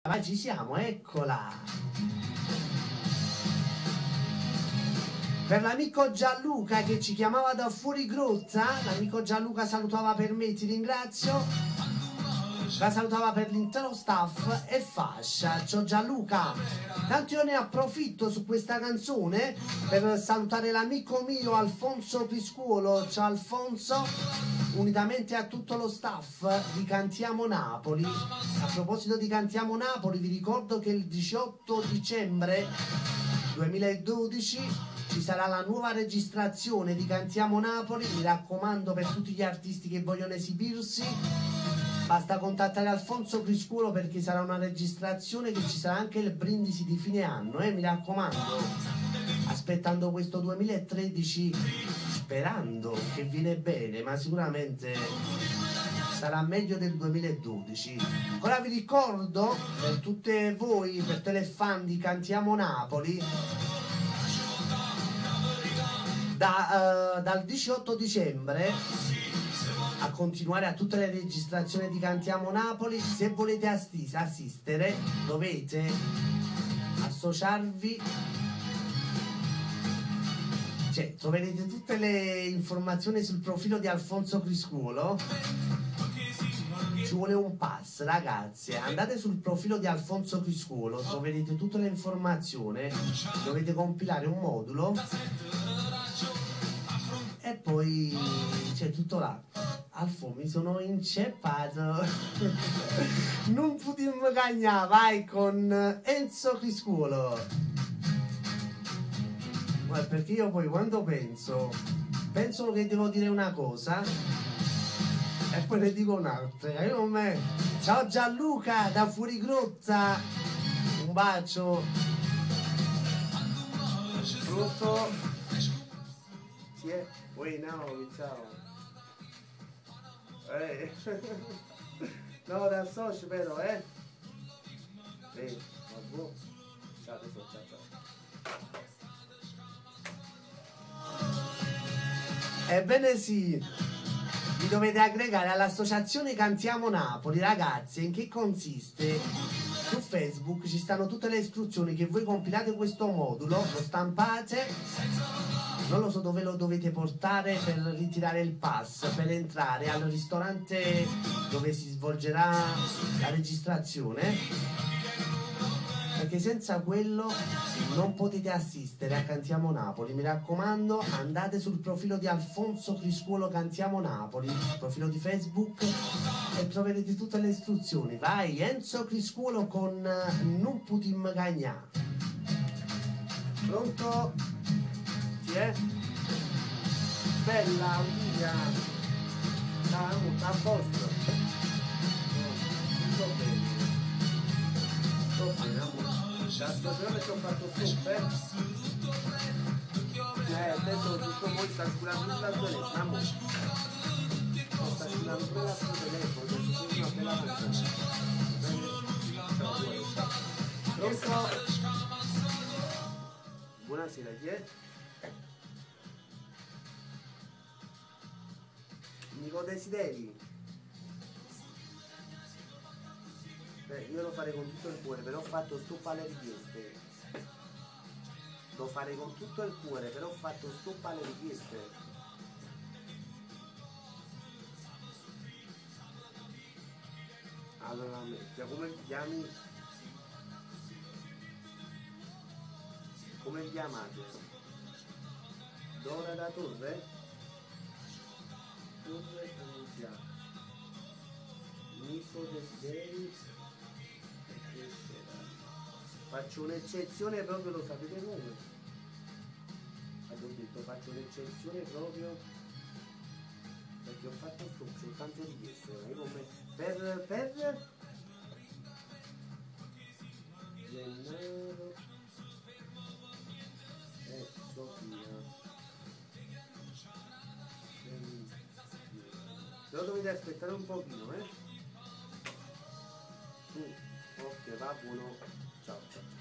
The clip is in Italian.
Vai, ci siamo, eccola. Per l'amico Gianluca che ci chiamava da fuori grotta, l'amico Gianluca salutava per me, ti ringrazio. La salutava per l'intero staff e fascia. Ciao Gianluca. Tanto io ne approfitto su questa canzone per salutare l'amico mio Alfonso Piscuolo. Ciao Alfonso, unitamente a tutto lo staff di Cantiamo Napoli. A proposito di Cantiamo Napoli, vi ricordo che il 18 dicembre 2012 ci sarà la nuova registrazione di Cantiamo Napoli. Mi raccomando, per tutti gli artisti che vogliono esibirsi, basta contattare Alfonso Criscuolo perché sarà una registrazione che ci sarà anche il brindisi di fine anno, mi raccomando. Aspettando questo 2013, sperando che viene bene, ma sicuramente sarà meglio del 2012. Ora vi ricordo, per tutte voi, per tutte le fan di Cantiamo Napoli, dal 18 dicembre a continuare a tutte le registrazioni di Cantiamo Napoli. Se volete assistere dovete associarvi, cioè troverete tutte le informazioni sul profilo di Alfonso Criscuolo. Ci vuole un pass, ragazzi, andate sul profilo di Alfonso Criscuolo, troverete tutte le informazioni, dovete compilare un modulo e poi c'è tutto là. Alfo, mi sono inceppato. Non potevo cagnare, vai con Enzo Criscuolo. Guarda, perché io poi quando penso che devo dire una cosa e poi ne dico un'altra. Io me. Ciao Gianluca da fuori grotta, un bacio. Pronto? Sì, poi no, ciao. No, dal socio però, vabbè. Ciao, adesso, ciao. Ebbene sì, vi dovete aggregare all'associazione Cantiamo Napoli, ragazzi. In che consiste? Su Facebook ci stanno tutte le istruzioni che voi compilate questo modulo, lo stampate. Non lo so dove lo dovete portare per ritirare il pass, per entrare al ristorante dove si svolgerà la registrazione, perché senza quello non potete assistere a Cantiamo Napoli. Mi raccomando, andate sul profilo di Alfonso Criscuolo Cantiamo Napoli, profilo di Facebook, e troverete tutte le istruzioni. Vai, Enzo Criscuolo con Non Putim Cagnà. Pronto? Bella, Olivia, a posto. Sto bene, amore. Da stagione ci ho fatto stop, adesso tutto voi sta sicuramente al telefono, amore. Sta sicuramente al telefono, adesso sono una bella persona. Pronto? Buonasera, chi è? Nico Desideri. Io lo farei con tutto il cuore, però ho fatto stop alle richieste. Lo farei con tutto il cuore, però ho fatto stop alle richieste. Allora, come ti chiami? Come vi chiamate? Dora da Torre? Torre Annunziata. Nico Desideri. Faccio un'eccezione proprio, lo sapete come? Ho detto faccio un'eccezione proprio perché ho fatto stop, c'ho tante richieste, ma io come per Gennaro e Sofia. Però dovete aspettare un pochino, ok, va buono. Ciao, ciao.